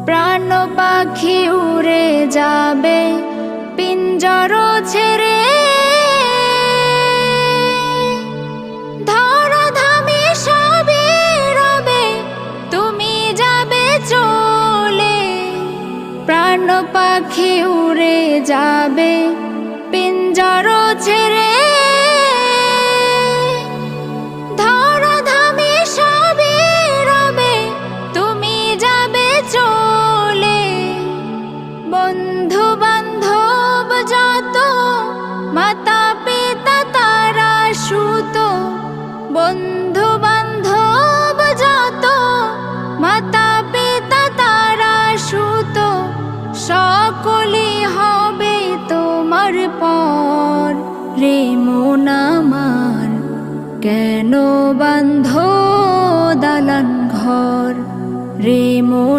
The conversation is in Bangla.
প্রাণ পাখি উড়ে যাবে পিঞ্জর ছেড়ে, ধরাধামে সবই রবে তুমি যাবে চলে। প্রাণ পাখি উড়ে যাবে পিঞ্জর ছেড়ে, ধরাধামে সবই রবে তুমি যাবে চলে। বন্ধু বান্ধব যত মাতা পিতা তারা সুত, বন্ধু বান্ধব যত মাতা পিতা তারা সুত, সকলে হবে তোমার পর। রে মন আমার কেন বাঁধো দালান ঘর, রে মন।